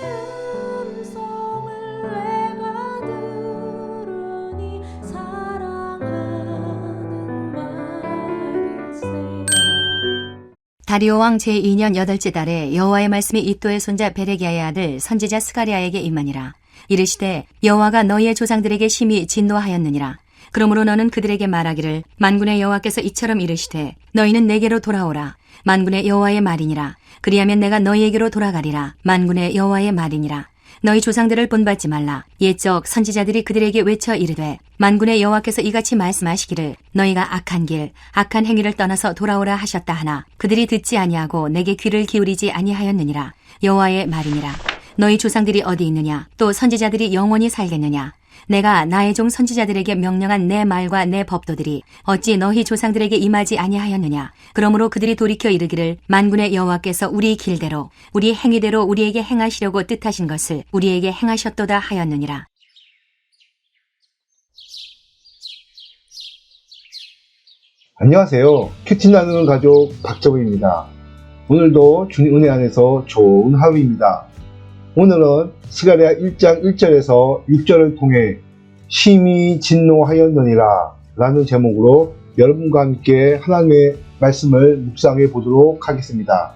음성을 내가 들으니 사랑하는 말일세. 다리오 왕 제2년 8째 달에 여호와의 말씀이 이또의 손자 베레기야의 아들 선지자 스가랴에게 임하니라. 이르시되 여호와가 너희의 조상들에게 심히 진노하였느니라. 그러므로 너는 그들에게 말하기를 만군의 여호와께서 이처럼 이르시되 너희는 내게로 돌아오라. 만군의 여호와의 말이니라. 그리하면 내가 너희에게로 돌아가리라. 만군의 여호와의 말이니라. 너희 조상들을 본받지 말라. 옛적 선지자들이 그들에게 외쳐 이르되 만군의 여호와께서 이같이 말씀하시기를 너희가 악한 길, 악한 행위를 떠나서 돌아오라 하셨다 하나 그들이 듣지 아니하고 내게 귀를 기울이지 아니하였느니라. 여호와의 말이니라. 너희 조상들이 어디 있느냐? 또 선지자들이 영원히 살겠느냐? 내가 나의 종 선지자들에게 명령한 내 말과 내 법도들이 어찌 너희 조상들에게 임하지 아니하였느냐? 그러므로 그들이 돌이켜 이르기를 만군의 여호와께서 우리 길대로 우리 행위대로 우리에게 행하시려고 뜻하신 것을 우리에게 행하셨도다 하였느니라. 안녕하세요. 큐티 나누는 가족 박정우입니다. 오늘도 주님 은혜 안에서 좋은 하루입니다. 오늘은 스가랴 1장 1절에서 6절을 통해 심히 진노하였느니라 라는 제목으로 여러분과 함께 하나님의 말씀을 묵상해 보도록 하겠습니다.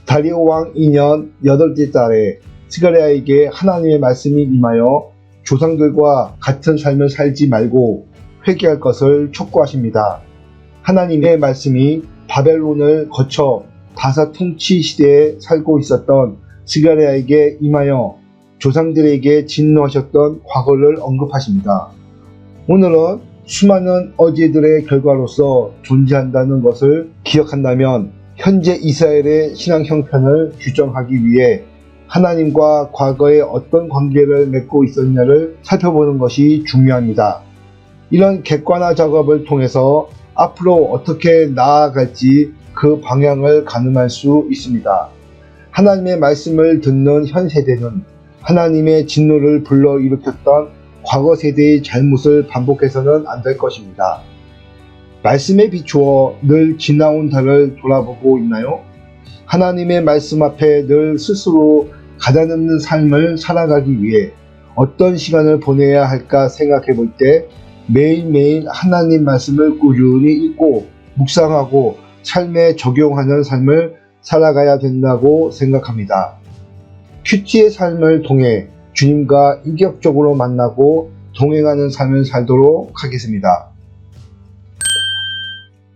다리오 왕 2년 8째 달에 스가랴에게 하나님의 말씀이 임하여 조상들과 같은 삶을 살지 말고 회개할 것을 촉구하십니다. 하나님의 말씀이 바벨론을 거쳐 다사 통치 시대에 살고 있었던 스가랴에게 임하여 조상들에게 진노하셨던 과거를 언급하십니다. 오늘은 수많은 어제들의 결과로서 존재한다는 것을 기억한다면 현재 이스라엘의 신앙 형편을 규정하기 위해 하나님과 과거에 어떤 관계를 맺고 있었냐를 살펴보는 것이 중요합니다. 이런 객관화 작업을 통해서 앞으로 어떻게 나아갈지 그 방향을 가늠할 수 있습니다. 하나님의 말씀을 듣는 현 세대는 하나님의 진노를 불러일으켰던 과거 세대의 잘못을 반복해서는 안 될 것입니다. 말씀에 비추어 늘 지나온 달을 돌아보고 있나요? 하나님의 말씀 앞에 늘 스스로 가다듬는 삶을 살아가기 위해 어떤 시간을 보내야 할까 생각해 볼 때 매일매일 하나님 말씀을 꾸준히 읽고 묵상하고 삶에 적용하는 삶을 살아가야 된다고 생각합니다. 큐티의 삶을 통해 주님과 인격적으로 만나고 동행하는 삶을 살도록 하겠습니다.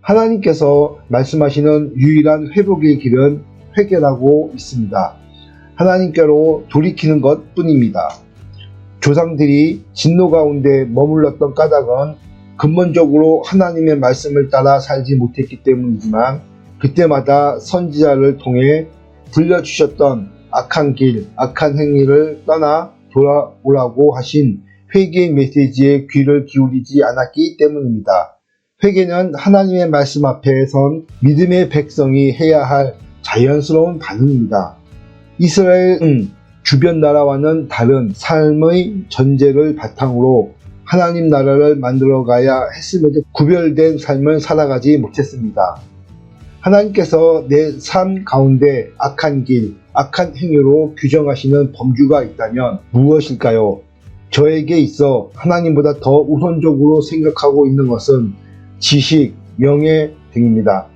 하나님께서 말씀하시는 유일한 회복의 길은 회개라고 있습니다. 하나님께로 돌이키는 것 뿐입니다. 조상들이 진노 가운데 머물렀던 까닭은 근본적으로 하나님의 말씀을 따라 살지 못했기 때문이지만 그때마다 선지자를 통해 들려주셨던 악한 길, 악한 행위를 떠나 돌아오라고 하신 회개의 메시지에 귀를 기울이지 않았기 때문입니다. 회개는 하나님의 말씀 앞에 선 믿음의 백성이 해야 할 자연스러운 반응입니다. 이스라엘은 주변 나라와는 다른 삶의 전제를 바탕으로 하나님 나라를 만들어가야 했음에도 구별된 삶을 살아가지 못했습니다. 하나님께서 내 삶 가운데 악한 길, 악한 행위로 규정하시는 범주가 있다면 무엇일까요? 저에게 있어 하나님보다 더 우선적으로 생각하고 있는 것은 지식, 명예 등입니다.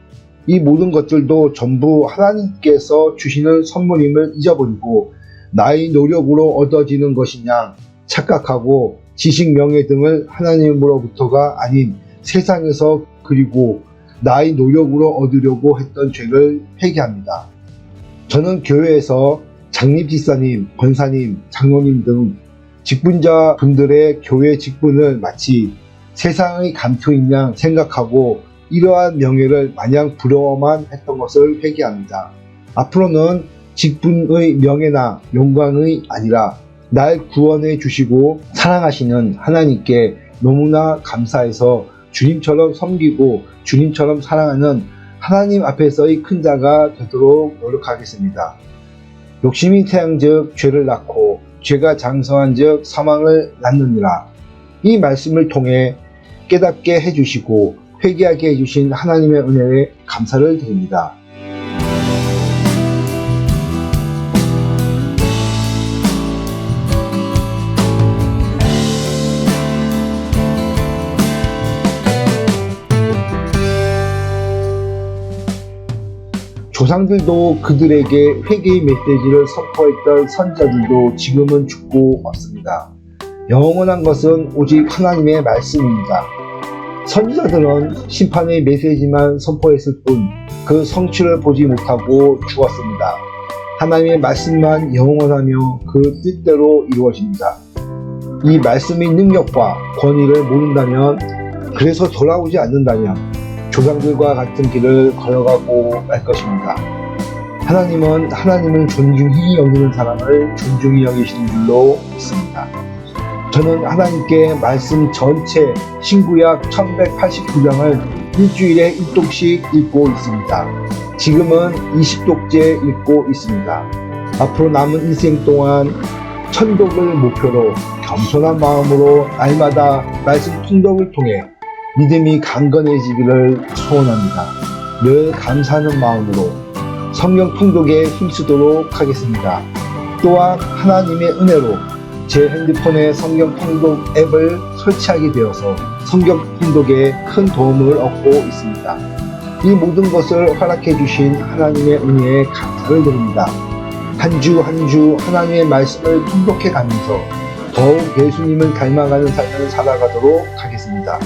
이 모든 것들도 전부 하나님께서 주시는 선물임을 잊어버리고 나의 노력으로 얻어지는 것이냐 착각하고 지식, 명예 등을 하나님으로부터가 아닌 세상에서 그리고 나의 노력으로 얻으려고 했던 죄를 회개합니다. 저는 교회에서 장립 집사님, 권사님, 장로님 등 직분자 분들의 교회 직분을 마치 세상의 감투인 양 생각하고 이러한 명예를 마냥 부러워만 했던 것을 회개합니다. 앞으로는 직분의 명예나 영광의 아니라 날 구원해 주시고 사랑하시는 하나님께 너무나 감사해서 주님처럼 섬기고 주님처럼 사랑하는 하나님 앞에서의 큰 자가 되도록 노력하겠습니다. 욕심이 태양즉 죄를 낳고 죄가 장성한즉 사망을 낳느니라. 이 말씀을 통해 깨닫게 해주시고 회개하게 해주신 하나님의 은혜에 감사를 드립니다. 조상들도 그들에게 회개의 메시지를 선포했던 선지자들도 지금은 죽고 없습니다. 영원한 것은 오직 하나님의 말씀입니다. 선지자들은 심판의 메시지만 선포했을 뿐 그 성취를 보지 못하고 죽었습니다. 하나님의 말씀만 영원하며 그 뜻대로 이루어집니다. 이 말씀의 능력과 권위를 모른다면, 그래서 돌아오지 않는다면 조상들과 같은 길을 걸어가고 말 것입니다. 하나님은 하나님을 존중히 여기는 사람을 존중히 여기시는 줄로 믿습니다. 저는 하나님께 말씀 전체 신구약 1189장을 일주일에 1독씩 읽고 있습니다. 지금은 20독째 읽고 있습니다. 앞으로 남은 일생 동안 1000독을 목표로 겸손한 마음으로 날마다 말씀 통독을 통해 믿음이 강건해지기를 소원합니다. 늘 감사하는 마음으로 성경 통독에 힘쓰도록 하겠습니다. 또한 하나님의 은혜로 제 핸드폰에 성경 통독 앱을 설치하게 되어서 성경 통독에 큰 도움을 얻고 있습니다. 이 모든 것을 허락해 주신 하나님의 은혜에 감사를 드립니다. 한 주 한 주 하나님의 말씀을 통독해 가면서 더욱 예수님을 닮아가는 삶을 살아가도록 하겠습니다.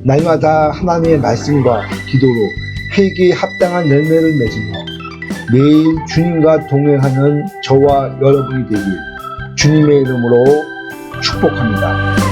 날마다 하나님의 말씀과 기도로 회개에 합당한 열매를 맺으며 매일 주님과 동행하는 저와 여러분이 되길 주님의 이름으로 축복합니다.